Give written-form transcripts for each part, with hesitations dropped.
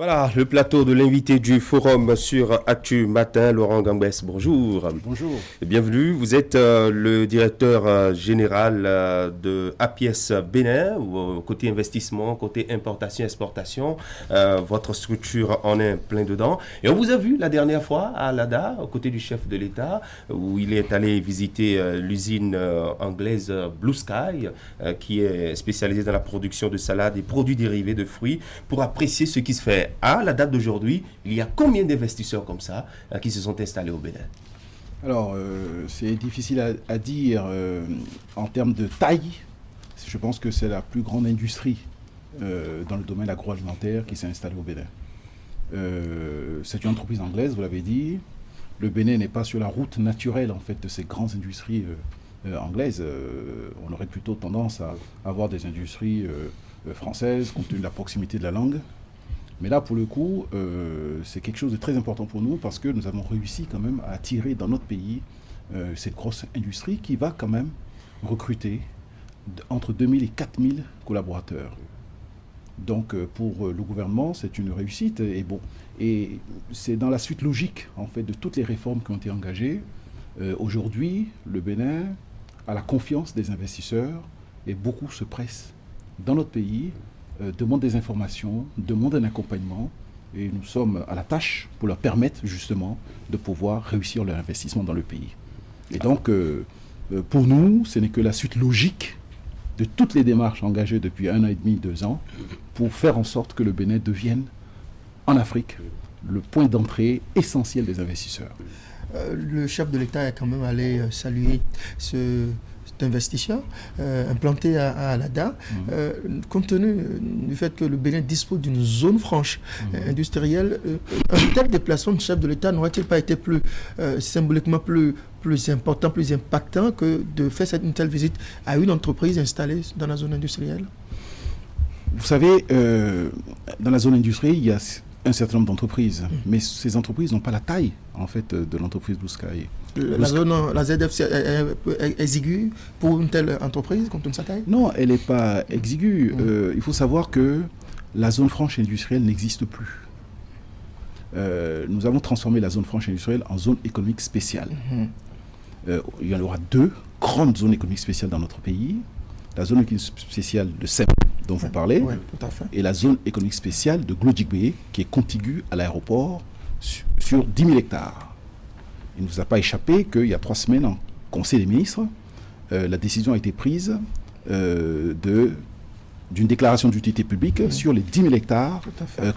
Voilà, le plateau de l'invité du forum sur Actu Matin, Laurent Gambès, bonjour. Bonjour. Et bienvenue, vous êtes le directeur général de APS Bénin, côté investissement, côté importation, exportation. Votre structure en est plein dedans. Et on vous a vu la dernière fois à l'ADA, aux côtés du chef de l'État, où il est allé visiter l'usine anglaise Blue Sky, qui est spécialisée dans la production de salades et produits dérivés de fruits, pour apprécier ce qui se fait. À la date d'aujourd'hui, il y a combien d'investisseurs comme ça qui se sont installés au Bénin? Alors, c'est difficile à dire en termes de taille. Je pense que c'est la plus grande industrie dans le domaine agroalimentaire qui s'est installée au Bénin. C'est une entreprise anglaise, vous l'avez dit. Le Bénin n'est pas sur la route naturelle en fait de ces grandes industries anglaises. On aurait plutôt tendance à avoir des industries françaises compte tenu de la proximité de la langue. Mais là, pour le coup, c'est quelque chose de très important pour nous parce que nous avons réussi quand même à attirer dans notre pays cette grosse industrie qui va quand même recruter entre 2000 et 4000 collaborateurs. Donc, pour le gouvernement, c'est une réussite. Et c'est dans la suite logique, en fait, de toutes les réformes qui ont été engagées. Aujourd'hui, le Bénin a la confiance des investisseurs et beaucoup se pressent dans notre pays, demandent des informations, demandent un accompagnement, et nous sommes à la tâche pour leur permettre justement de pouvoir réussir leur investissement dans le pays. Et donc, pour nous, ce n'est que la suite logique de toutes les démarches engagées depuis 1 an et demi, 2 ans, pour faire en sorte que le Bénin devienne, en Afrique, le point d'entrée essentiel des investisseurs. Le chef de l'État est quand même allé saluer cet investisseur implanté à l'ADA, compte tenu du fait que le Bénin dispose d'une zone franche industrielle. Un tel déplacement du chef de l'État n'aurait-il pas été plus symboliquement plus important, plus impactant que de faire une telle visite à une entreprise installée dans la zone industrielle? Vous savez, dans la zone industrielle, il y a un certain nombre d'entreprises, mais ces entreprises n'ont pas la taille en fait de l'entreprise Blue Sky. La ZFC est exiguë pour une telle entreprise, compte tenu de sa taille? Non, elle n'est pas exiguë. Il faut savoir que la zone franche industrielle n'existe plus. Nous avons transformé la zone franche industrielle en zone économique spéciale. Il y en aura 2 grandes zones économiques spéciales dans notre pays. La zone économique spéciale de Sem, dont vous parlez, tout à fait. Et la zone économique spéciale de Glodjigbe, qui est contiguë à l'aéroport sur 10 000 hectares. Il ne vous a pas échappé qu'il y a 3 semaines, en Conseil des ministres, la décision a été prise d'une déclaration d'utilité publique sur les 10 000 hectares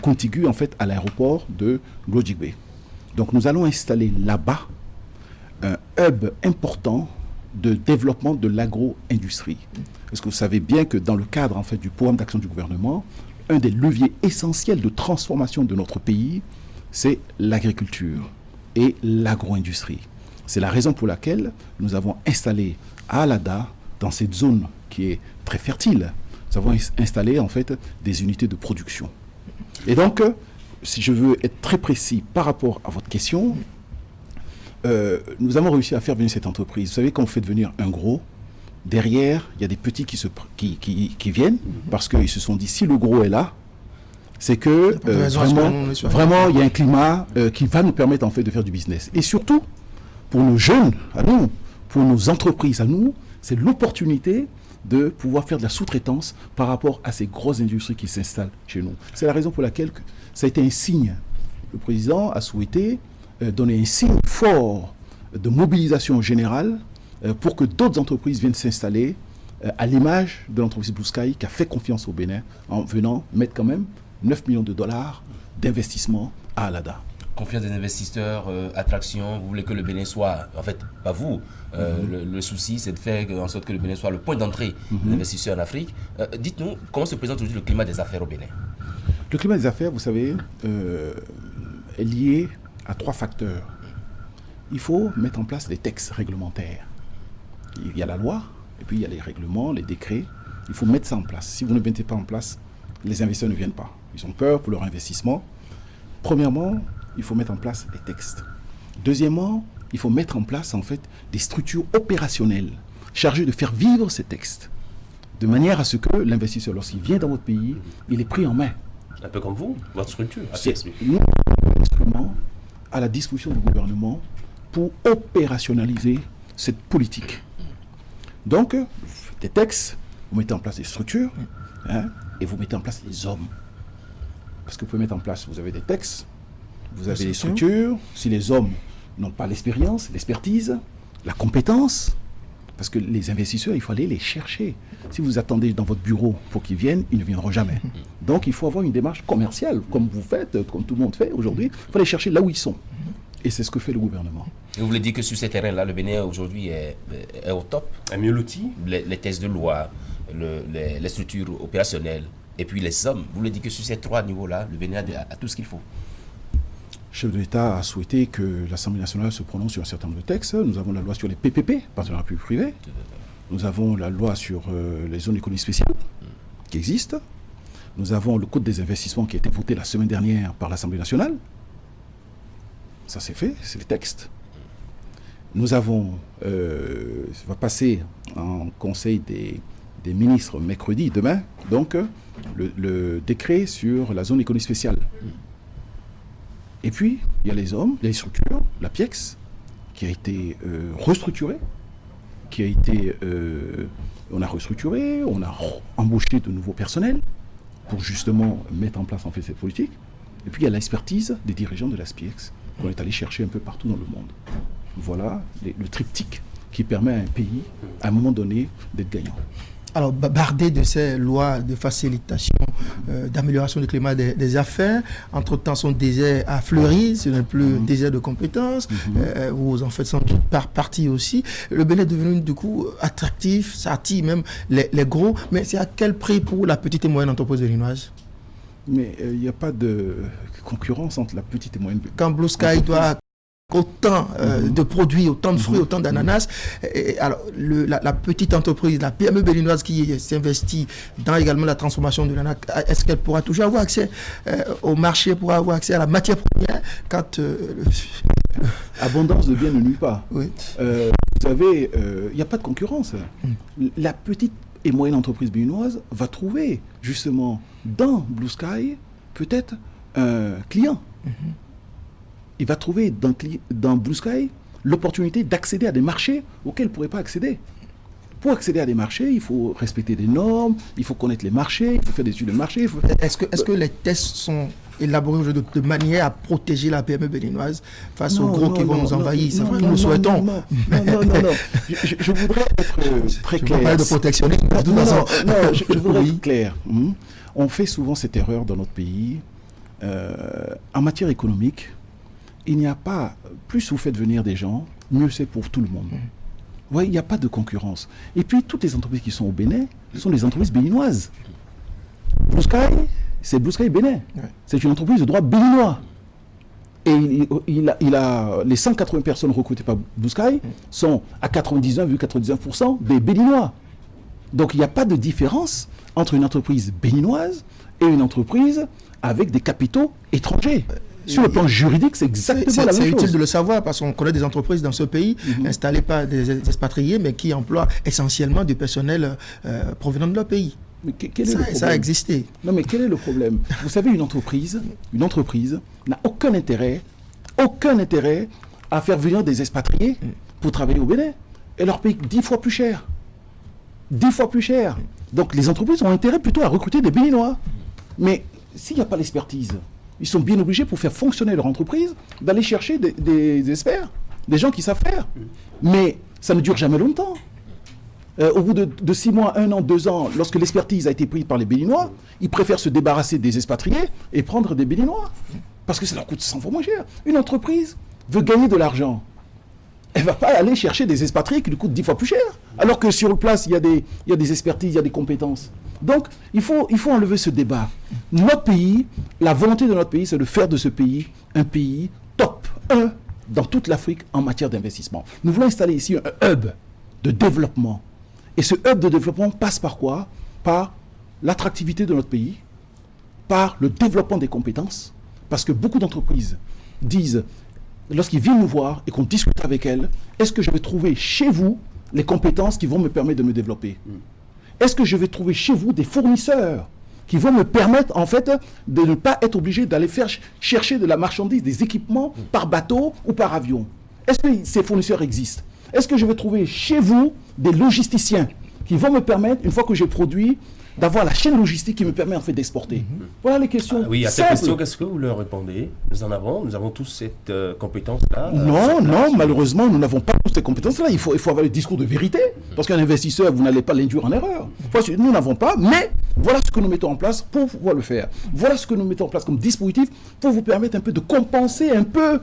contigus en fait à l'aéroport de Glodjigbe. Donc nous allons installer là-bas un hub important de développement de l'agro-industrie. Parce que vous savez bien que dans le cadre en fait, du programme d'action du gouvernement, un des leviers essentiels de transformation de notre pays, c'est l'agriculture et l'agro-industrie. C'est la raison pour laquelle nous avons installé à l'ADA, dans cette zone qui est très fertile, nous avons installé en fait des unités de production. Et donc, si je veux être très précis par rapport à votre question, nous avons réussi à faire venir cette entreprise. Vous savez, quand vous faites venir un gros, derrière, il y a des petits qui viennent, parce qu'ils se sont dit, si le gros est là, c'est que vraiment, il y a un climat qui va nous permettre en fait de faire du business. Et surtout, pour nos jeunes, à nous, pour nos entreprises, à nous, c'est l'opportunité de pouvoir faire de la sous-traitance par rapport à ces grosses industries qui s'installent chez nous. C'est la raison pour laquelle ça a été un signe. Le président a souhaité donner un signe fort de mobilisation générale pour que d'autres entreprises viennent s'installer à l'image de l'entreprise Blue Sky qui a fait confiance au Bénin en venant mettre quand même 9 millions de dollars d'investissement à l'ADA. Confiance des investisseurs, attraction, vous voulez que le Bénin soit, en fait, pas vous, le souci c'est de faire en sorte que le Bénin soit le point d'entrée des investisseurs en Afrique. Dites-nous, comment se présente aujourd'hui le climat des affaires au Bénin? Le climat des affaires, vous savez, est lié à 3 facteurs. Il faut mettre en place des textes réglementaires. Il y a la loi, et puis il y a les règlements, les décrets. Il faut mettre ça en place. Si vous ne mettez pas en place, les investisseurs ne viennent pas. Ils ont peur pour leur investissement. Premièrement, il faut mettre en place les textes. Deuxièmement, il faut mettre en place en fait des structures opérationnelles chargées de faire vivre ces textes, de manière à ce que l'investisseur, lorsqu'il vient dans votre pays, il est pris en main Un peu comme vous, votre structure. C'est nous, instrument à la disposition du gouvernement pour opérationnaliser cette politique. Donc, vous faites des textes, vous mettez en place des structures, et vous mettez en place les hommes. Parce que vous pouvez mettre en place, vous avez des textes, vous avez des structures. Si les hommes n'ont pas l'expérience, l'expertise, la compétence, parce que les investisseurs, il faut aller les chercher. Si vous attendez dans votre bureau pour qu'ils viennent, ils ne viendront jamais. Donc, il faut avoir une démarche commerciale, comme vous faites, comme tout le monde fait aujourd'hui. Il faut aller chercher là où ils sont. Et c'est ce que fait le gouvernement. Et vous voulez dire que sur ces terrains-là, le Bénin aujourd'hui est au top? Un mieux l'outil. Les tests de loi, les structures opérationnelles, et puis les hommes. Vous voulez dire que sur ces 3 niveaux-là, le Bénin a tout ce qu'il faut? Le chef de l'État a souhaité que l'Assemblée nationale se prononce sur un certain nombre de textes. Nous avons la loi sur les PPP, partenariat public-privé. Nous avons la loi sur les zones économiques spéciales, qui existe. Nous avons le Code des investissements qui a été voté la semaine dernière par l'Assemblée nationale. Ça c'est fait, c'est les textes. Nous avons, ça va passer en Conseil des ministres mercredi, demain, donc le décret sur la zone économique spéciale. Et puis, il y a les hommes, les structures, la PIEX, qui a été restructurée, on a restructuré, on a embauché de nouveaux personnels pour justement mettre en place en fait cette politique. Et puis, il y a l'expertise des dirigeants de la SPIEX qu'on est allé chercher un peu partout dans le monde. Voilà le triptyque qui permet à un pays, à un moment donné, d'être gagnant. Alors, bardé de ces lois de facilitation, d'amélioration du climat des affaires, entre-temps, son désert a fleuri, ce n'est plus désert de compétences, vous en faites sans doute partie aussi. Le Bénin est devenu, du coup, attractif, ça attire même les gros, mais c'est à quel prix pour la petite et moyenne entreprise béninoise? Mais il n'y a pas de concurrence entre la petite et moyenne. Quand Blue Sky doit autant de produits, autant de fruits, autant d'ananas. Alors, la petite entreprise, la PME béninoise qui s'investit dans également la transformation de l'ananas, est-ce qu'elle pourra toujours avoir accès au marché, pourra avoir accès à la matière première quand... Abondance de biens ne nuit pas. Oui. Vous savez, il n'y a pas de concurrence. La petite et moyenne entreprise béninoise va trouver justement dans Blue Sky peut-être un client. Il va trouver dans Blue Sky l'opportunité d'accéder à des marchés auxquels il ne pourrait pas accéder. Pour accéder à des marchés, il faut respecter des normes, il faut connaître les marchés, il faut faire des études de marché. Est-ce que les tests sont élaborés aujourd'hui de manière à protéger la PME béninoise face aux gros qui vont nous envahir? C'est vrai que nous le souhaitons. Non. Je voudrais être très clair. Je ne parle pas de protectionnisme. Je voudrais être clair. On fait souvent cette erreur dans notre pays. En matière économique, il n'y a pas, plus vous faites venir des gens, mieux c'est pour tout le monde. Oui, il n'y a pas de concurrence. Et puis, toutes les entreprises qui sont au Bénin sont des entreprises béninoises. Blue Sky, c'est Blue Sky Bénin. C'est une entreprise de droit béninois. Et les 180 personnes recrutées par Blue Sky sont à 99,99% des béninois. Donc, il n'y a pas de différence entre une entreprise béninoise et une entreprise avec des capitaux étrangers. Sur le plan juridique, c'est exactement la même chose. C'est utile de le savoir parce qu'on connaît des entreprises dans ce pays installées par des expatriés, mais qui emploient essentiellement du personnel provenant de leur pays. Mais quel est le problème? Ça a existé. Non, mais quel est le problème? Vous savez, une entreprise n'a aucun intérêt à faire venir des expatriés pour travailler au Bénin et leur payer 10 fois plus cher. 10 fois plus cher. Donc les entreprises ont intérêt plutôt à recruter des Béninois. Mais s'il n'y a pas l'expertise, ils sont bien obligés pour faire fonctionner leur entreprise d'aller chercher des experts, des gens qui savent faire. Mais ça ne dure jamais longtemps. Au bout de 6 mois, 1 an, 2 ans, lorsque l'expertise a été prise par les Béninois, ils préfèrent se débarrasser des expatriés et prendre des Béninois. Parce que ça leur coûte 100 fois moins cher. Une entreprise veut gagner de l'argent. Elle ne va pas aller chercher des expatriés qui lui coûtent 10 fois plus cher. Alors que sur place, il y a des expertises, il y a des compétences. Donc, il faut enlever ce débat. Notre pays, la volonté de notre pays, c'est de faire de ce pays un pays top 1 dans toute l'Afrique en matière d'investissement. Nous voulons installer ici un hub de développement. Et ce hub de développement passe par quoi? Par l'attractivité de notre pays, par le développement des compétences. Parce que beaucoup d'entreprises disent, lorsqu'ils viennent nous voir et qu'on discute avec elles, est-ce que je vais trouver chez vous les compétences qui vont me permettre de me développer? Est-ce que je vais trouver chez vous des fournisseurs qui vont me permettre en fait de ne pas être obligé d'aller faire chercher de la marchandise, des équipements par bateau ou par avion. Est-ce que ces fournisseurs existent? Est-ce que je vais trouver chez vous des logisticiens qui vont me permettre, une fois que j'ai produit, d'avoir la chaîne logistique qui me permet en fait d'exporter? Voilà les questions. Oui, à cette simples. question, qu'est-ce que vous leur répondez? Nous avons tous cette compétence-là. Non, malheureusement, nous n'avons pas toutes ces compétences-là. Il faut avoir le discours de vérité, parce qu'un investisseur, vous n'allez pas l'induire en erreur. Nous n'avons pas, mais voilà ce que nous mettons en place pour pouvoir le faire. Voilà ce que nous mettons en place comme dispositif pour vous permettre un peu de compenser un peu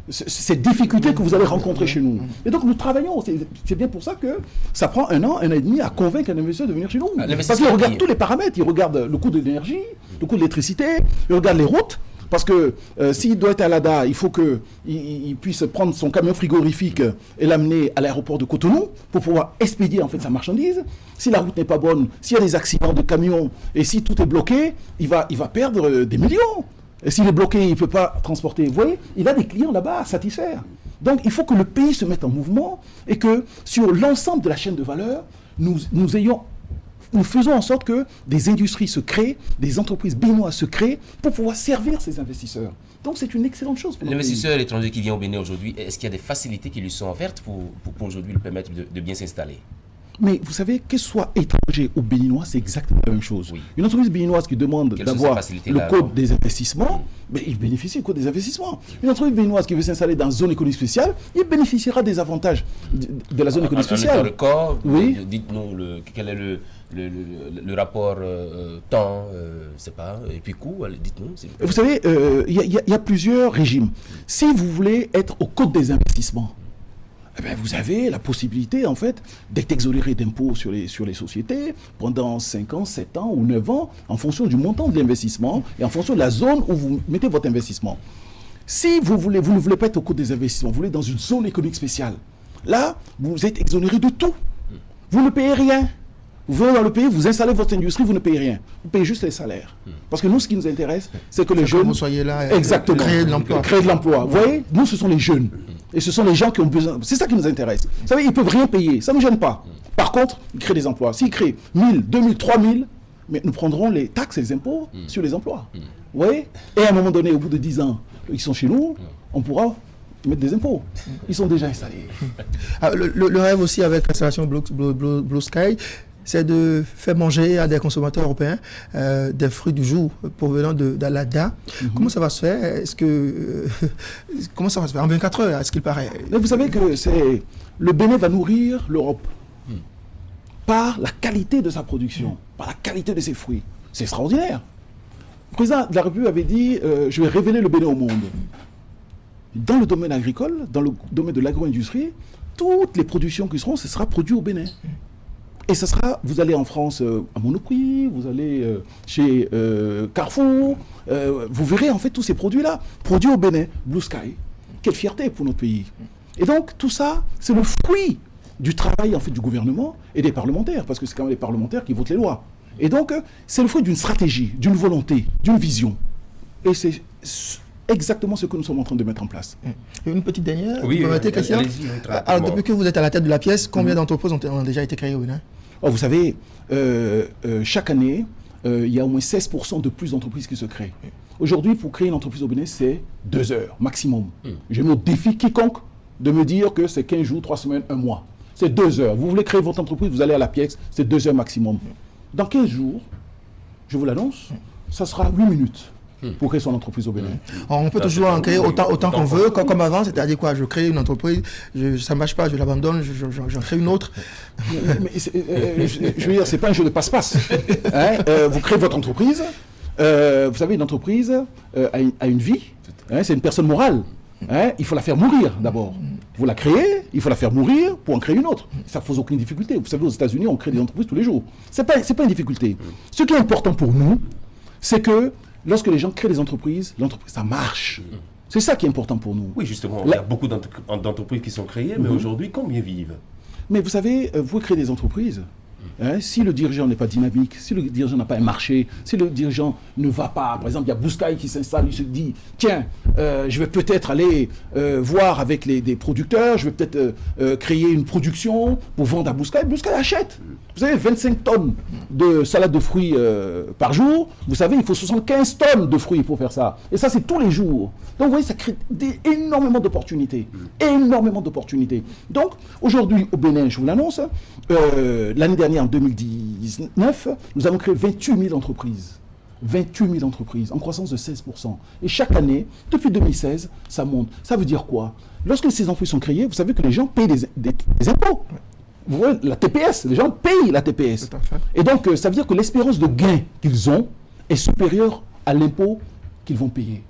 ces difficultés que vous allez rencontrer chez nous. Et donc nous travaillons, c'est bien pour ça que ça prend 1 an, 1 an et demi à convaincre un investisseur de venir chez nous. Parce qu'il regarde tous les paramètres, il regarde le coût de l'énergie, le coût de l'électricité, il regarde les routes, parce que s'il doit être à l'ADA, il faut qu'il puisse prendre son camion frigorifique et l'amener à l'aéroport de Cotonou pour pouvoir expédier en fait sa marchandise. Si la route n'est pas bonne, s'il y a des accidents de camions et si tout est bloqué, il va perdre des millions. Et s'il est bloqué, il ne peut pas transporter. Vous voyez, il a des clients là-bas à satisfaire. Donc, il faut que le pays se mette en mouvement et que sur l'ensemble de la chaîne de valeur, nous faisons en sorte que des industries se créent, des entreprises béninoises se créent pour pouvoir servir ces investisseurs. Donc, c'est une excellente chose pour l'investisseur étranger qui vient au Bénin aujourd'hui, est-ce qu'il y a des facilités qui lui sont offertes pour aujourd'hui lui permettre de bien s'installer? Mais vous savez, que ce soit étranger ou béninois, c'est exactement la même chose. Oui. Une entreprise béninoise qui demande d'avoir le code des investissements, mais il bénéficie du code des investissements. Une entreprise béninoise qui veut s'installer dans une zone économique spéciale, il bénéficiera des avantages de la zone économique spéciale. Oui. Dites-nous quel est le rapport temps, c'est pas, et puis coût, dites-nous. Vous savez, il y a plusieurs régimes. Si vous voulez être au code des investissements, eh bien, vous avez la possibilité, en fait, d'être exonéré d'impôts sur les sociétés pendant 5 ans, 7 ans ou 9 ans, en fonction du montant de l'investissement et en fonction de la zone où vous mettez votre investissement. Si vous ne voulez pas être au code des investissements, vous voulez dans une zone économique spéciale, là, vous êtes exonéré de tout. Vous ne payez rien. Vous venez dans le pays, vous installez votre industrie, vous ne payez rien. Vous payez juste les salaires. Parce que nous, ce qui nous intéresse, c'est que les jeunes... vous soyez là, exactement, créer de l'emploi. Créer de l'emploi. Vous voyez, nous, ce sont les jeunes. Et ce sont les gens qui ont besoin. C'est ça qui nous intéresse. Vous savez, ils ne peuvent rien payer. Ça ne nous gêne pas. Par contre, ils créent des emplois. S'ils créent 1000, 2000, 3000, mais nous prendrons les taxes et les impôts sur les emplois. Vous voyez? Et à un moment donné, au bout de 10 ans, ils sont chez nous, on pourra mettre des impôts. Ils sont déjà installés. Le rêve aussi avec l'installation Blue Sky, c'est de faire manger à des consommateurs européens des fruits du jour provenant d'Alada. Comment ça va se faire? Comment ça va se faire en 24 heures, à ce qu'il paraît? Mais vous savez que le Bénin va nourrir l'Europe par la qualité de sa production, par la qualité de ses fruits. C'est extraordinaire. Le président de la République avait dit je vais révéler le Bénin au monde. Dans le domaine agricole, dans le domaine de l'agro-industrie, toutes les productions qui seront, ce sera produit au Bénin. Et ça sera, vous allez en France à Monoprix, vous allez chez Carrefour, vous verrez en fait tous ces produits-là, produits au Bénin, Blue Sky. Quelle fierté pour notre pays. Et donc tout ça, c'est le fruit du travail en fait du gouvernement et des parlementaires, parce que c'est quand même les parlementaires qui votent les lois. Et donc c'est le fruit d'une stratégie, d'une volonté, d'une vision. Et c'est exactement ce que nous sommes en train de mettre en place. Une petite dernière, oui, Christian. Alors, depuis que vous êtes à la tête de la pièce, combien d'entreprises ont déjà été créées au Bénin? Vous savez, chaque année, il y a au moins 16% de plus d'entreprises qui se créent. Aujourd'hui, pour créer une entreprise au Bénin, c'est 2 heures maximum. Je mets au défi quiconque de me dire que c'est 15 jours, 3 semaines, 1 mois. C'est 2 heures. Vous voulez créer votre entreprise, vous allez à la pièce, c'est 2 heures maximum. Dans 15 jours, je vous l'annonce, ça sera 8 minutes. Pour créer son entreprise au Bénin. On peut toujours en créer autant qu'on veut, comme avant, c'est-à-dire quoi? Je crée une entreprise, ça ne marche pas, je l'abandonne, j'en crée une autre. Je veux dire, c'est pas un jeu de passe-passe. Vous créez votre entreprise, vous savez, une entreprise a une vie, c'est une personne morale. Il faut la faire mourir d'abord. Vous la créez, il faut la faire mourir pour en créer une autre. Ça ne pose aucune difficulté. Vous savez, aux États-Unis, on crée des entreprises tous les jours. C'est pas une difficulté. Ce qui est important pour nous, c'est que lorsque les gens créent des entreprises, l'entreprise, ça marche. C'est ça qui est important pour nous. Oui, justement, il y a beaucoup d'entreprises qui sont créées, mais aujourd'hui, combien vivent? Mais vous savez, vous pouvez créer des entreprises, Si le dirigeant n'est pas dynamique, si le dirigeant n'a pas un marché, si le dirigeant ne va pas, par exemple, il y a Bouscaï qui s'installe, il se dit, tiens, je vais peut-être aller voir avec des producteurs, je vais peut-être créer une production pour vendre à Bouscaï. Bouscaï achète. Vous savez, 25 tonnes de salade de fruits par jour. Vous savez, il faut 75 tonnes de fruits pour faire ça. Et ça, c'est tous les jours. Donc, vous voyez, ça crée énormément d'opportunités. Énormément d'opportunités. Donc, aujourd'hui, au Bénin, je vous l'annonce, l'année dernière, en 2019, nous avons créé 28 000 entreprises. 28 000 entreprises, en croissance de 16%. Et chaque année, depuis 2016, ça monte. Ça veut dire quoi? Lorsque ces entreprises sont créées, vous savez que les gens payent des impôts. Vous voyez, la TPS, les gens payent la TPS. Et donc, ça veut dire que l'espérance de gain qu'ils ont est supérieure à l'impôt qu'ils vont payer.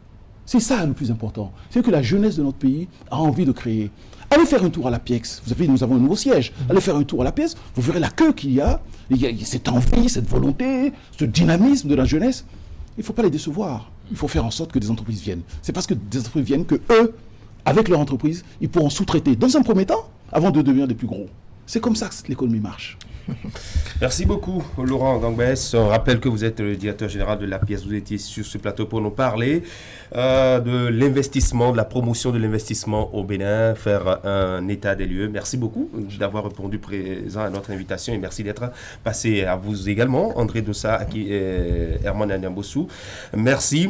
C'est ça le plus important. C'est que la jeunesse de notre pays a envie de créer. Allez faire un tour à la PIEX. Vous savez, nous avons un nouveau siège. Allez faire un tour à la PIEX. Vous verrez la queue qu'il y a. Il y a cette envie, cette volonté, ce dynamisme de la jeunesse. Il ne faut pas les décevoir. Il faut faire en sorte que des entreprises viennent. C'est parce que des entreprises viennent que eux, avec leur entreprise, ils pourront sous-traiter dans un premier temps avant de devenir des plus gros. C'est comme ça que l'économie marche. Merci beaucoup, Laurent Gangbès. On rappelle que vous êtes le directeur général de l'APIEX. Vous étiez sur ce plateau pour nous parler de l'investissement, de la promotion de l'investissement au Bénin, faire un état des lieux. Merci beaucoup d'avoir répondu présent à notre invitation et merci d'être passé à vous également, André Dossa et Herman Anyambossou. Merci.